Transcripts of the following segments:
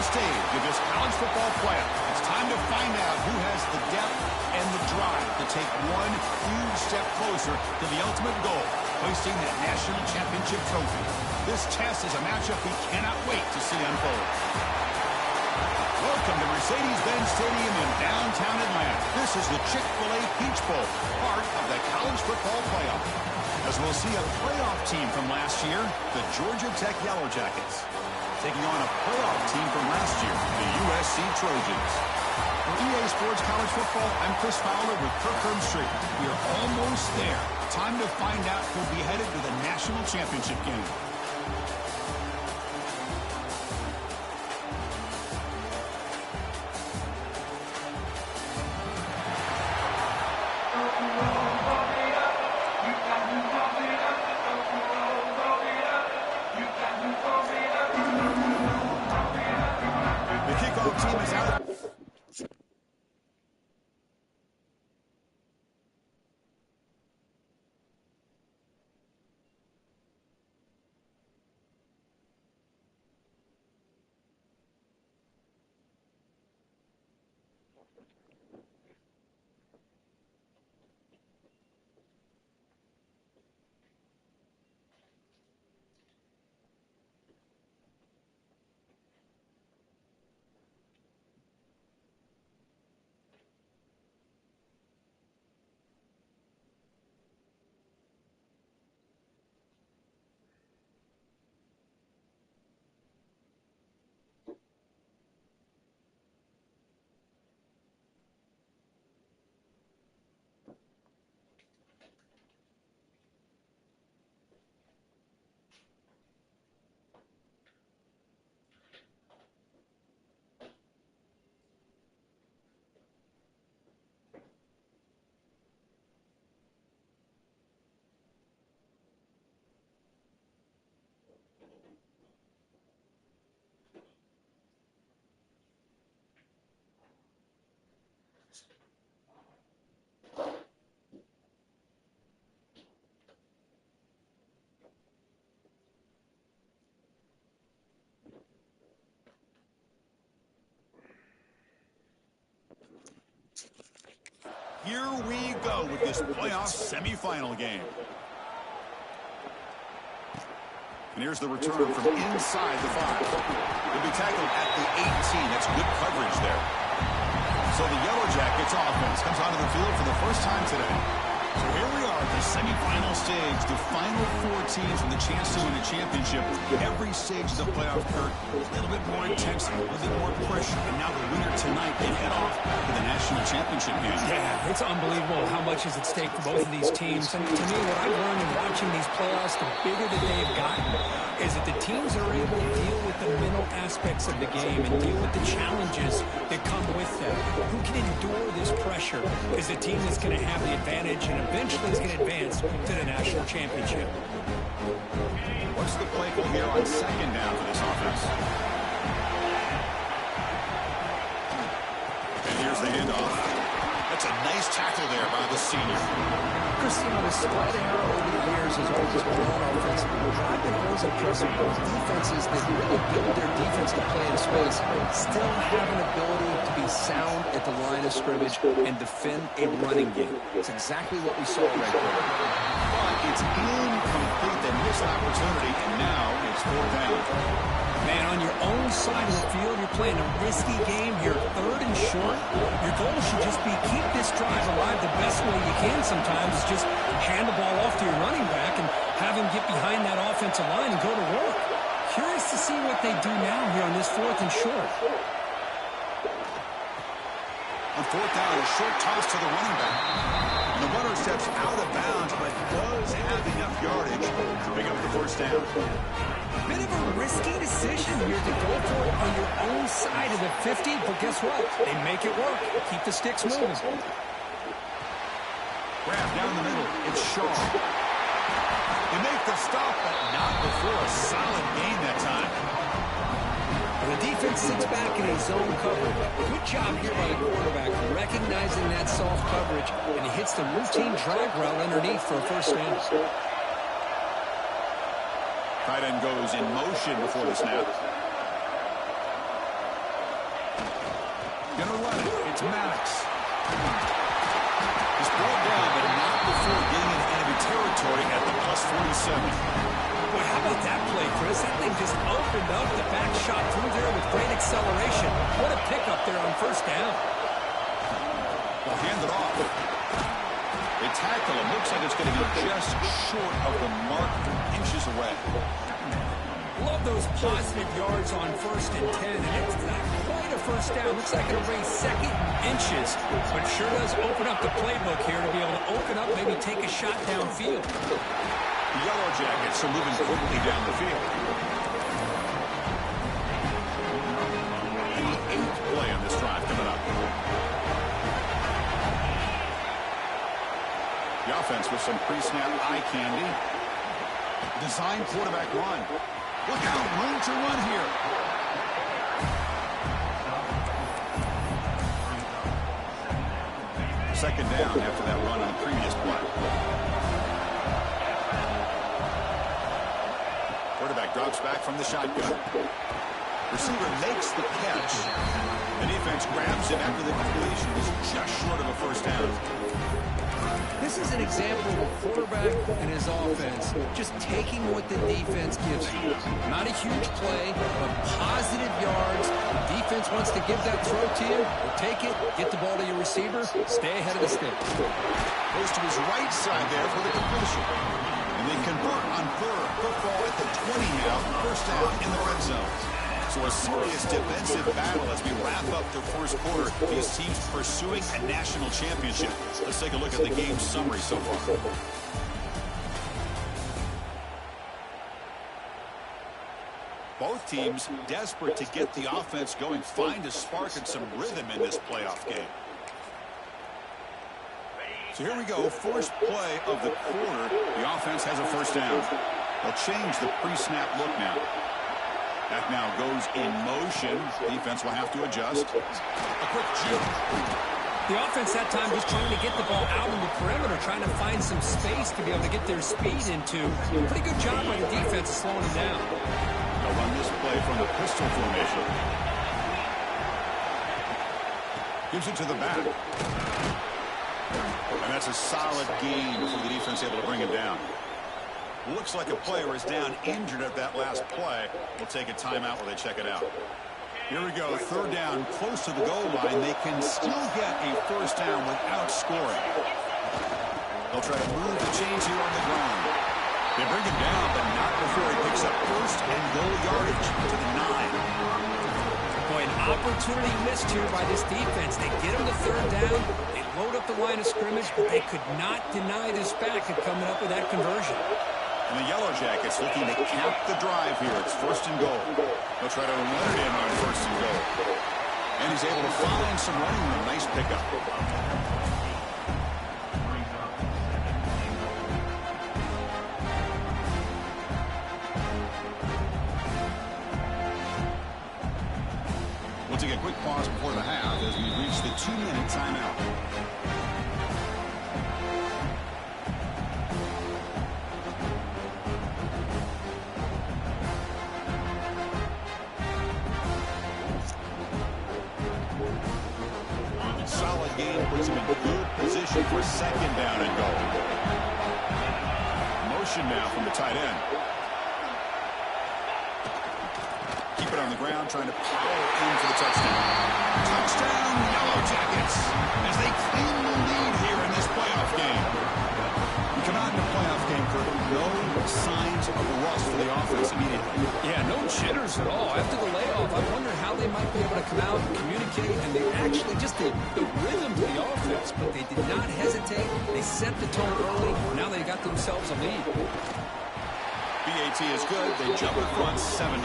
stage of this college football playoff. It's time to find out who has the depth and the drive to take one huge step closer to the ultimate goal, hoisting that national championship trophy. This test is a matchup we cannot wait to see unfold. Welcome to Mercedes-Benz Stadium in downtown Atlanta. This is the Chick-fil-A Peach Bowl, part of the college football playoff. As we'll see a playoff team from last year, the Georgia Tech Yellow Jackets, taking on a playoff team from last year, the USC Trojans. For EA Sports College Football, I'm Chris Fowler with Kirk Herbstreit. We are almost there. Time to find out who'll be headed to the national championship game. Here we go with this playoff semifinal game. And here's the return from inside the 5. He'll be tackled at the 18. That's good coverage there. So the Yellow Jackets offense comes onto the field for the first time today. So here we are at the semifinal stage, the final 4 teams with a chance to win a championship. Every stage of the playoff, Kurt, a little bit more intensity, a little bit more pressure. And now the winner tonight can head off to the national championship game. Yeah, it's unbelievable how much is at stake for both of these teams. And to me, what I've learned in watching these playoffs, the bigger that they've gotten, is that the teams are able to deal with the mental aspects of the game and deal with the challenges that come with them. Who can endure this pressure is the team that's going to have the advantage and eventually is going to advance to the national championship. What's the play call here on second down for this offense? And here's the handoff. That's a nice tackle there by the senior. Chris, you know, the slight error over the years has always been on offense. I've been always impressed with those defenses that really build their defense to play in space, still have an ability to be sound at the line of scrimmage and defend a running game. It's exactly what we saw right there. But it's incomplete. They missed an opportunity, and now it's 4th down. Man, on your own side of the field, you're playing a risky game here, 3rd and short. Your goal should just be keep this drive alive the best way you can sometimes. Is just hand the ball off to your running back and have him get behind that offensive line and go to work. Curious to see what they do now here on this 4th and short. On 4th down, a short toss to the running back. And the runner steps out of bounds, but does have enough yardage to pick up the 1st down. Bit of a risky decision here to go for it on your own side of the 50, but guess what? They make it work. Keep the sticks moving. Grab down the middle. It's Shaw. They make the stop, but not before a solid gain that time. And the defense sits back in a zone coverage. Good job here by the quarterback, recognizing that soft coverage, and he hits the routine drag route underneath for a 1st down. Tight end goes in motion before the snap. He's brought down, but not before getting into enemy territory at the +47. Boy, how about that play, Chris? That thing just opened up. The back shot through there with great acceleration. What a pickup there on first down. They'll hand it off. They tackle him. Looks like it's going to be just short of the mark, inches away. Love those positive yards on 1st and 10, and it's not quite a first down. Looks like it'll bring 2nd inches, but sure does open up the playbook here to be able to open up, maybe take a shot downfield. The Yellow Jackets are moving quickly down the field. And the 8th play on this drive coming up. The offense with some pre-snap eye candy. Design quarterback run. Look out, room to run here. Second down after that run on the previous play. Quarterback drops back from the shotgun. Receiver makes the catch. The defense grabs it after the completion. Is just short of a first down. This is an example of a quarterback and his offense just taking what the defense gives you. Not a huge play, but positive yards. The defense wants to give that throw to you. We'll take it, get the ball to your receiver, stay ahead of the stick. Goes to his right side there for the completion. And they convert on third. Football at the 20 now. First down in the red zone. So a serious defensive battle as we wrap up the first quarter. These teams pursuing a national championship. Let's take a look at the game summary so far. Both teams desperate to get the offense going, find a spark and some rhythm in this playoff game. So here we go, first play of the quarter. The offense has a first down. They'll change the pre-snap look now. That now goes in motion. Defense will have to adjust. A quick juke. The offense that time just trying to get the ball out on the perimeter, trying to find some space to be able to get their speed into. Pretty good job by the defense slowing them down. They'll run this play from the pistol formation. Gives it to the back. And that's a solid gain for the defense able to bring him down. Looks like a player is down injured at that last play. We'll take a timeout while they check it out. Here we go, third down, close to the goal line. They can still get a first down without scoring. They'll try to move the chains here on the ground. They bring him down, but not before he picks up first and goal yardage to the 9. Boy, an opportunity missed here by this defense. They get him to third down. They load up the line of scrimmage, but they could not deny this back of coming up with that conversion. And the Yellow Jackets looking to cap the drive here. It's first and goal. They'll try to run it in on first and goal. And he's able to find some running room. Nice pickup. We'll take a quick pause before the half as we reach the 2-minute timeout. Solid game puts him in good position for second down and goal. Motion now from the tight end. Keep it on the ground, trying to power in for the touchdown. Touchdown, Yellow Jackets, as they claim the lead here in this playoff game. We come out in the playoff game, Kurt, no signs of rust for the offense immediately. Yeah, no jitters at all. After the layoff, I wonder how they might be able to come out and communicate, and they actually just the rhythm to the offense, but they did not hesitate. They set the tone early. Now they got themselves a lead. BAT is good. They jump in front 7-0.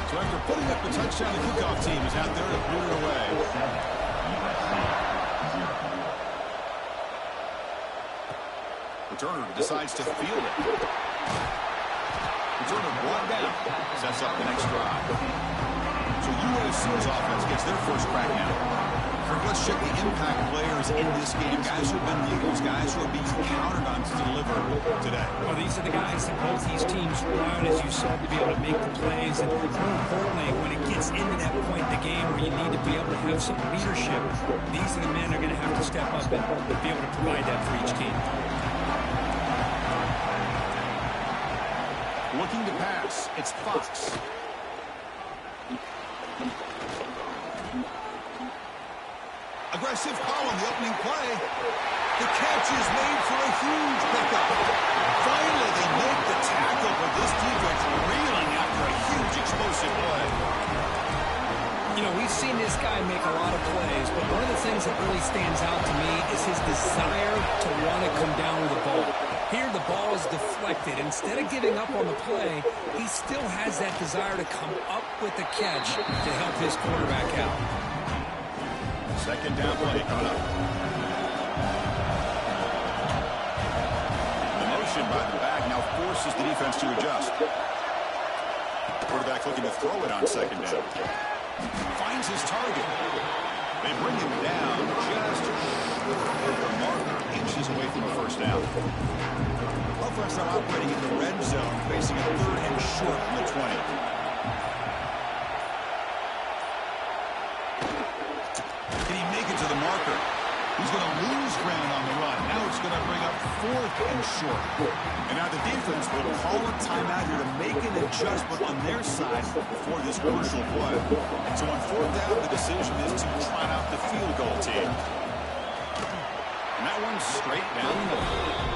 So after putting up the touchdown, the kickoff team is out there to put it away. Returner decides to field it. Returner brought down. Sets up the next drive. So USC's offense gets their first crack now. let's check the impact players in this game. Guys who have been leaders, guys who are being counted on to deliver today. Well, these are the guys that both these teams rely on, as you said, to be able to make the plays. And more importantly, when it gets into that point in the game where you need to be able to have some leadership, these are the men that are going to have to step up and be able to provide that for each team. Looking to pass, it's Fox. Aggressive call on the opening play. The catch is made for a huge pickup. Finally, they make the tackle, but this defense reeling after a huge explosive play. You know, we've seen this guy make a lot of plays, but one of the things that really stands out to me is his desire to want to come down with the ball. Here, the ball is deflected. Instead of giving up on the play, he still has that desire to come up with the catch to help his quarterback out. Second down play coming up. The motion by the back now forces the defense to adjust. Quarterback looking to throw it on second down. Finds his target. They bring him down just short of the marker, inches away from a first down. Offense now operating in the red zone, facing a third and short from the 20. Can he make it to the marker? He's going to lose ground on the run. Now it's going to bring up fourth and short. And now the defense will call a timeout here to make an adjustment on their side for this crucial play. So on fourth down, the decision is to trot out the field goal team. And that one's straight down the middle.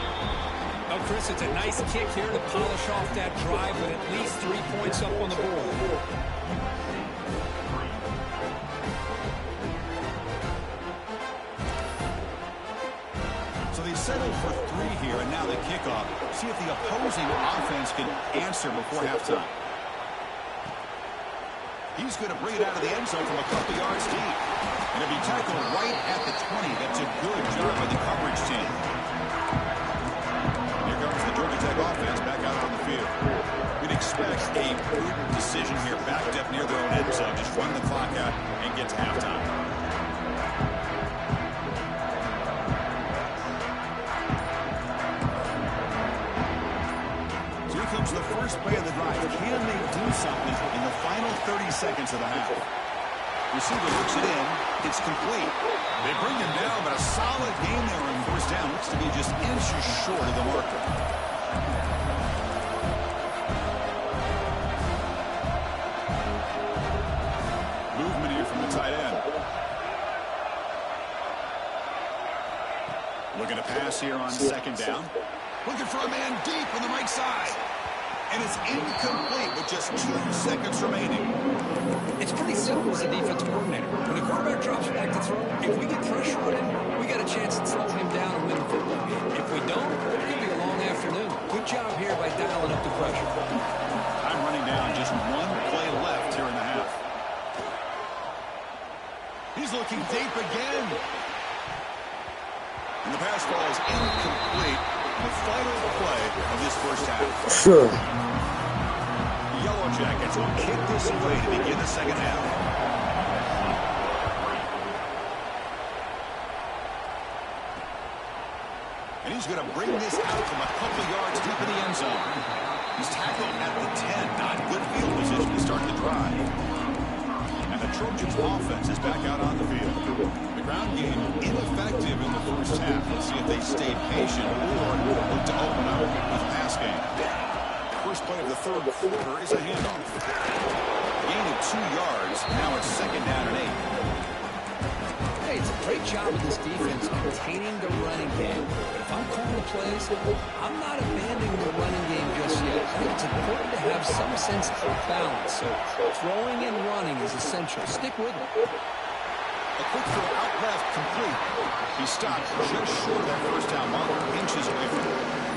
Oh, Chris, it's a nice kick here to polish off that drive with at least 3 points up on the board. So they settled for 3 here, and now the kickoff. See if the opposing offense can answer before halftime. He's going to bring it out of the end zone from a couple yards deep. And it'll be tackled right at the 20. That's a good job by the coverage team. Here comes the Georgia Tech offense back out on the field. We'd expect a prudent decision here, backed up near their own end zone. Just run the clock out and get to halftime. Comes the first play of the drive. Can they do something in the final 30 seconds of the half? Receiver looks it in. It's complete. They bring him down, but a solid game there on first down. Looks to be just inches short of the marker. Movement here from the tight end. Looking to pass here on second down. Looking for a man deep on the right side. And it's incomplete with just 2 seconds remaining. It's pretty simple as a defense coordinator. When the quarterback drops back to throw, if we get pressure on him, we got a chance to slow him down and win the football game. If we don't, it's going to be a long afternoon. Good job here by dialing up the pressure. I'm running down, just 1 play left here in the half. He's looking deep again. And the pass ball is incomplete. The final play of this first half. Sure. Yellow Jackets will kick this away to begin the second half. And he's going to bring this out from a couple yards deep in the end zone. He's tackled at the 10. Not good field position to start the drive. And the Trojans offense is back out on the field. The ground game ineffective in the first half. Let's see if they stay patient or look to open up with a pass game. First play of the third quarter is a handoff. Gain of 2 yards. Now it's second down and 8. Hey, it's a great job of this defense containing the running game. But if I'm calling the plays, I'm not abandoning the running game just yet. I think it's important to have some sense of balance. So throwing and running is essential. Stick with it. A quick throw out left, complete. He stopped just short of that first down marker, inches away from it.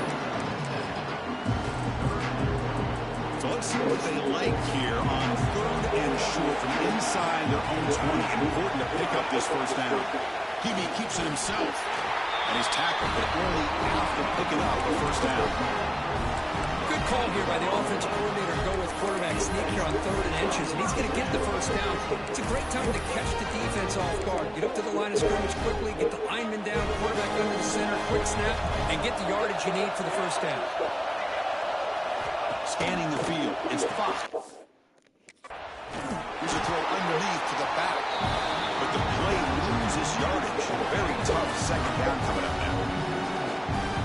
So let's see what they like here on third and short from inside their own 20. Important to pick up this first down. Hebe keeps it himself. And he's tackled, but only after picking up the first down. Good call here by the offensive coordinator to go with quarterback sneak here on third and inches, and he's going to get the first down. It's a great time to catch the defense defense off guard. Get up to the line of scrimmage quickly, get the lineman down, quarterback under the center, quick snap, and get the yardage you need for the first down. Scanning the field. It's 5. Here's a throw underneath to the back. But the play loses yardage. Very tough second down coming up now.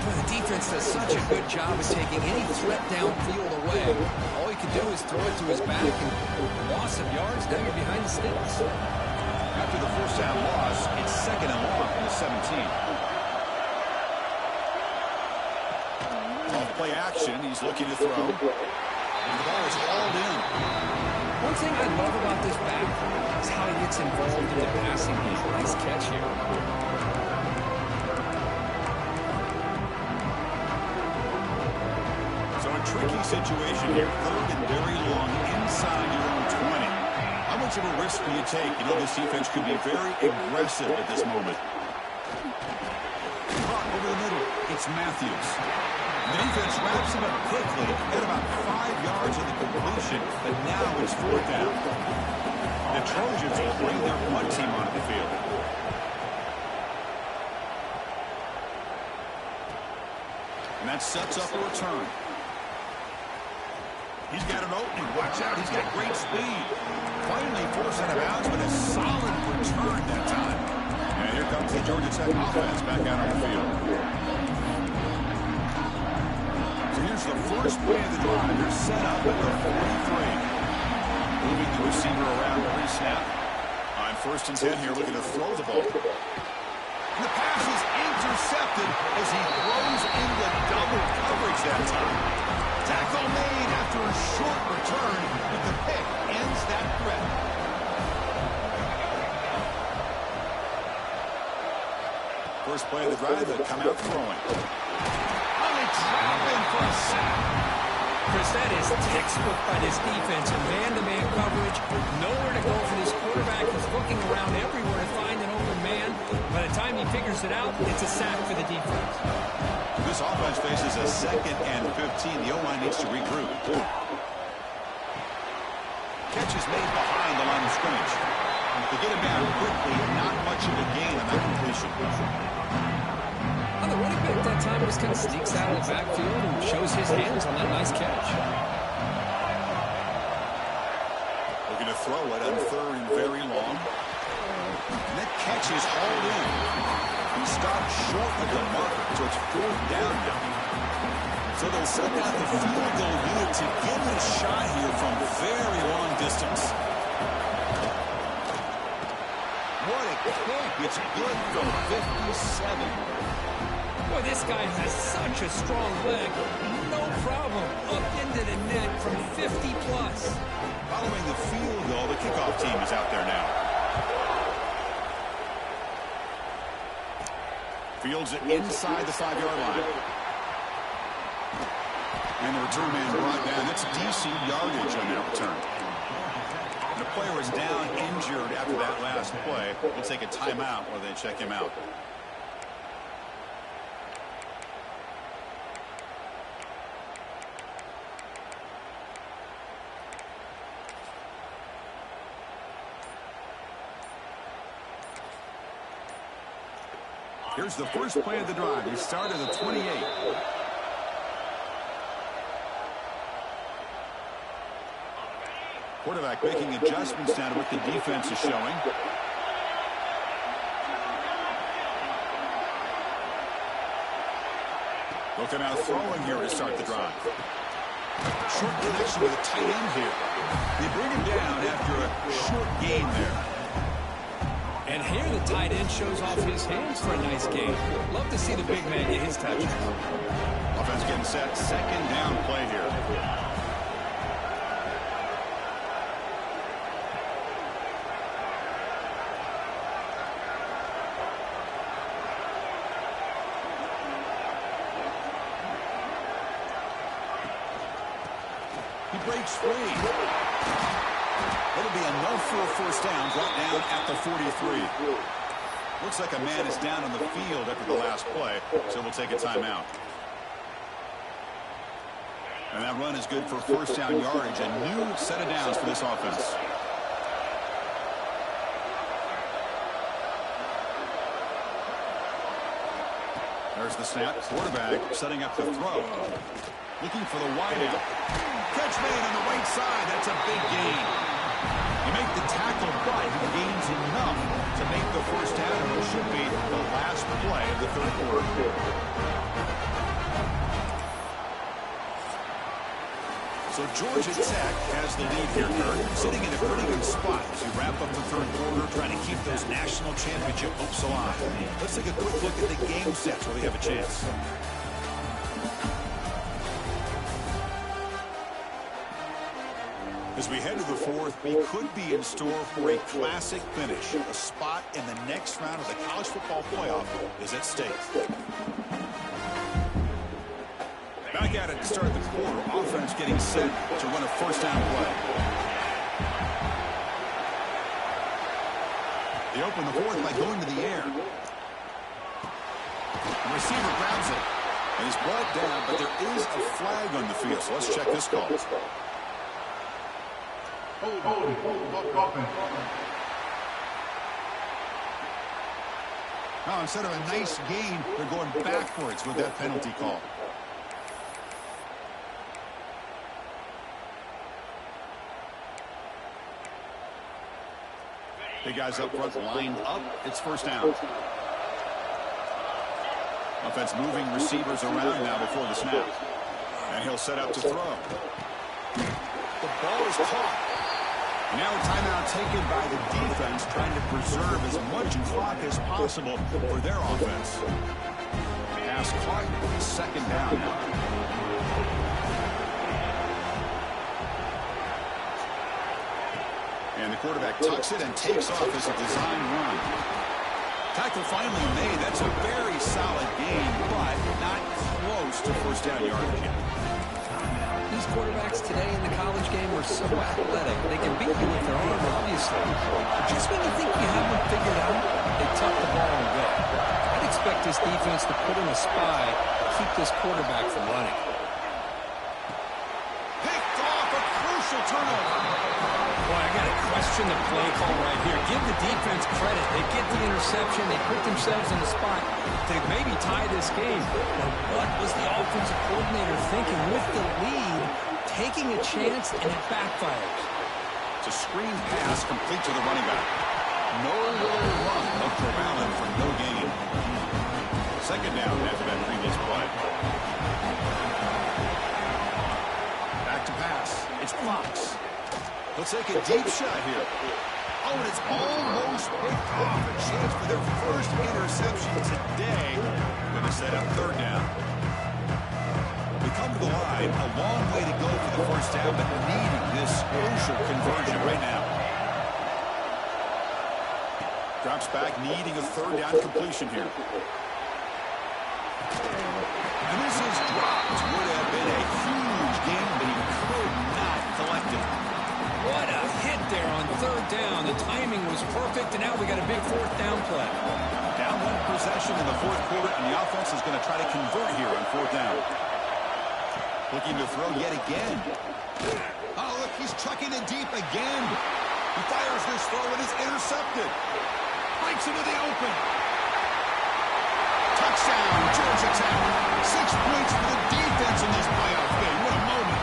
Well, the defense does such a good job of taking any threat downfield away. All he can do is throw it to his back and loss of yards. Now you're behind the sticks. After the first down loss, it's 2nd and long from the 17. Off play action, he's looking to throw. And the ball is hauled in. One thing I love about this back is how he gets involved in the passing game. Nice catch here. So a tricky situation here. 3rd and very long inside your own 20. How much of a risk do you take? You know, this defense could be very aggressive at this moment. Caught over the middle. It's Matthews. The defense wraps him up quickly at about 5 yards of the completion, but now it's 4th down. The Trojans will bring their punt team onto the field. And that sets up a return. He's got an opening. Watch out. He's got great speed. Finally forced out of bounds, but a solid return that time. And here comes the Georgia Tech offense back out on the field. So here's the first play of the drive. They're set up at the 43. Moving the receiver around every snap. On 1st and 10 here, looking to throw the ball. And the pass is intercepted as he throws into double coverage that time. Tackle made after a short return, but the pick ends that threat. First play of the drive, they come out throwing. Only trapping for a sack. Chris, that is textbook by this defense. Man-to-man coverage. Nowhere to go for this quarterback. He's looking around everywhere to find an open man. By the time he figures it out, it's a sack for the defense. This offense faces a 2nd and 15. The O-line needs to regroup. Catch is made behind the line of scrimmage. They get him down quickly. Not much of a gain on that completion. The running back that time just kind of sneaks out of the backfield and shows his hands on that nice catch. Looking to throw it on 3rd and very long. And that catch is hauled in. He stopped short of the marker, so it's 4th down now. So they'll send out the field goal unit to give it a shot here from very long distance. What a kick. It's good from 57. Boy, this guy has such a strong leg. No problem. Up into the net from 50-plus. Following the field goal, the kickoff team is out there now. Fields it inside the 5-yard line. And the return man brought down. That's decent yardage on that return. The player was down injured after that last play. They'll take a timeout while they check him out. Here's the first play of the drive. He started at the 28. Quarterback making adjustments down to what the defense is showing. Looking out throwing here to start the drive. Short connection with a tight end here. They bring him down after a short gain there. And here the tight end shows off his hands for a nice gain. Love to see the big man get his touches. Offense getting set. 2nd down play here. He breaks free. It'll be enough for a first down, brought down at the 43. Looks like a man is down on the field after the last play, so we'll take a timeout. And that run is good for first down yardage, a new set of downs for this offense. There's the snap. Quarterback setting up the throw. Looking for the wideout. Catch made on the right side. That's a big gain. You make the tackle, but he gains enough to make the first down, and it should be the last play of the third quarter. So Georgia Tech has the lead here, Kurt, sitting in a pretty good spot as you wrap up the third quarter, trying to keep those national championship hopes alive. Let's take a quick look at the game sets where they have a chance. As we head to the fourth, we could be in store for a classic finish. A spot in the next round of the college football playoff is at stake. Back at it to start the quarter. Offense getting set to run a first down play. They open the fourth by going to the air. The receiver grabs it. And he's brought down, but there is a flag on the field. So let's check this call. Now, instead of a nice gain, they're going backwards with that penalty call. The guys up front lined up. It's first down. Offense moving receivers around now before the snap. And he'll set up to throw. The ball is caught. Now a timeout taken by the defense, trying to preserve as much clock as possible for their offense. Pass caught. Second down now. And the quarterback tucks it and takes off as a design run. Tackle finally made. That's a very solid gain, but not close to first down yardage yet. These quarterbacks today in the college game are so athletic. They can beat you with their arm, obviously. But just when you think you have them figured out, they tuck the ball and go. I'd expect this defense to put in a spy to keep this quarterback from running. Picked off, a crucial turnover. Boy, I got to question the play call right here. Give the defense credit. They get the interception. They put themselves in a spot to maybe tie this game. But what was the offensive coordinator thinking with the lead, taking a chance, and it backfires? It's a screen pass complete to the running back. Nowhere to run. They'll corral him for no gain. Second down after that previous play. Back to pass. It's Fox. Let's take a deep shot here. Oh, and it's almost picked off. A chance for their first interception today. Going to set up third down. We come to the line. A long way to go for the first down, but needing this crucial conversion right now. Drops back, needing a third down completion here. And this is dropped. Would have been a huge gain, but he could not collect it. What a hit there on third down. The timing was perfect, and now we got a big fourth down play. Down one possession in the fourth quarter, and the offense is going to try to convert here on fourth down. Looking to throw yet again. Oh, look, he's chucking it deep again. He fires this throw, and it's intercepted. Breaks into the open. Touchdown, Georgia Tech. 6 points for the defense in this playoff game. What a moment.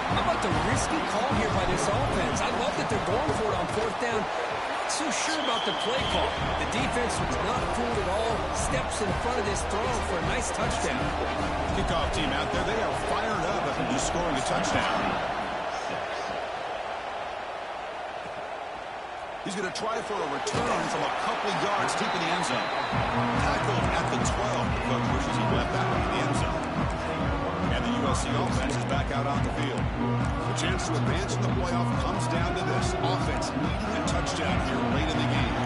How about the risky call here by this offense? I love that they're going for it on fourth down. Not so sure about the play call. The defense was not fooled at all. Steps in front of this throw for a nice touchdown. Kickoff team out there. They are fired up after just scoring a touchdown. He's going to try for a return from a couple of yards deep in the end zone. Tackled at the 12. The coach wishes he left that one in the end zone. And the USC offense is back out on the field. The chance to advance in the playoff comes down to this. Offense needing a touchdown here late in the game.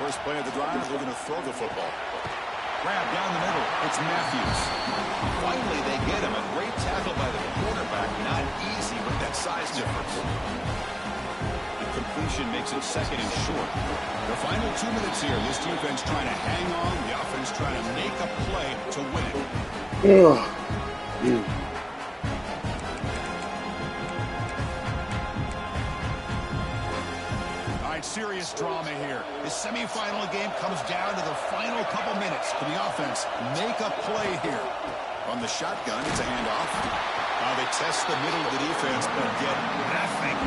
First play of the drive, they're going to throw the football. Grab down the middle. It's Matthews. Finally, they get him. A great tackle by the quarterback. Not easy with that size difference. Completion makes it second and short. The final 2 minutes here. This defense trying to hang on. The offense trying to make a play to win it. right, serious drama here. The semifinal game comes down to the final couple minutes. Can the offense make a play here? From the shotgun, it's a handoff. They test the middle of the defense, but get nothing.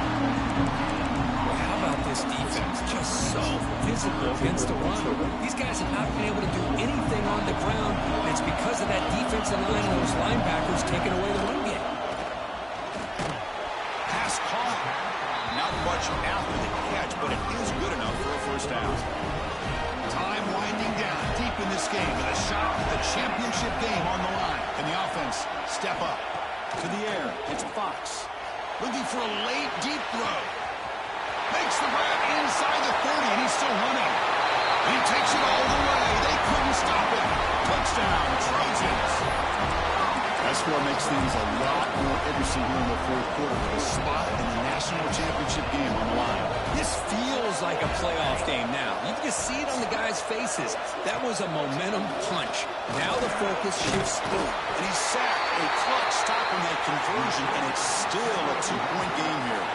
How about this defense? Just so physical against the run. These guys have not been able to do anything on the ground, and it's because of that defensive line and those linebackers taking away the run game. Pass caught. Not much after the catch, but it is good enough for a first down. Time winding down deep in this game with a shot at the championship game on the line. Can the offense step up? To the air, it's Fox. Looking for a late, deep throw. Makes the grab inside the 30, and he's still running. And he takes it all the way. They couldn't stop him. Touchdown, Trojans. That score makes things a lot more interesting here in the fourth quarter with a spot in the national championship game on the line. This feels like a playoff game now. You can just see it on the guys' faces. That was a momentum punch. Now the focus shifts through. And he's sacked. A clutch stop on that conversion, and it's still a two-point game here.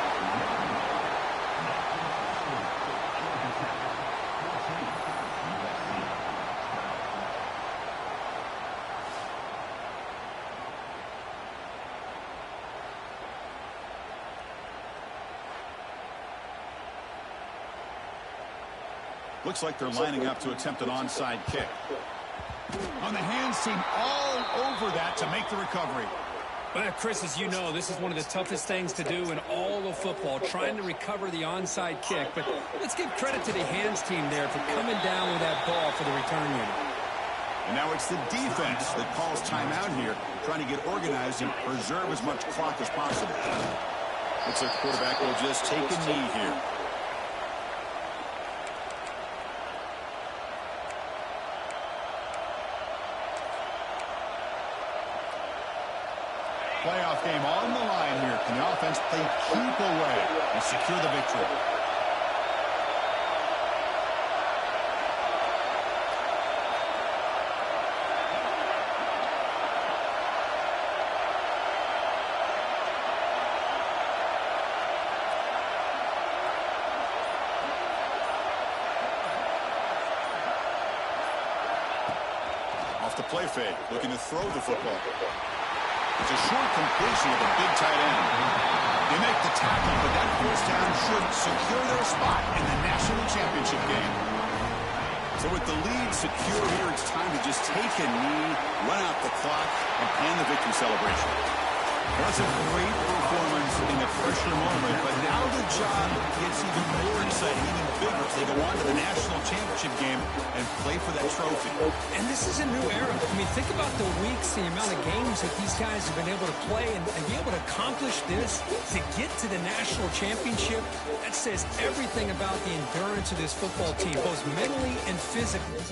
Looks like they're lining up to attempt an onside kick. On the hands team all over that to make the recovery. Well, Chris, as you know, this is one of the toughest things to do in all of football, trying to recover the onside kick. But let's give credit to the hands team there for coming down with that ball for the return unit. And now it's the defense that calls timeout here, trying to get organized and preserve as much clock as possible. Looks like the quarterback will just take a knee here. Playoff game on the line here. Can the offense play keep away and secure the victory? Off the play fake, looking to throw the football. It's a short completion of a big tight end. They make the tackle, but that first down should secure their spot in the national championship game. So with the lead secure here, it's time to just take a knee, run out the clock, and plan the victory celebration. That's a great performance in the pressure moment, but now the job gets even more exciting, even bigger as they go on to the national championship game and play for that trophy. And this is a new era. I mean, think about the weeks, the amount of games that these guys have been able to play and be able to accomplish this to get to the national championship. That says everything about the endurance of this football team, both mentally and physically.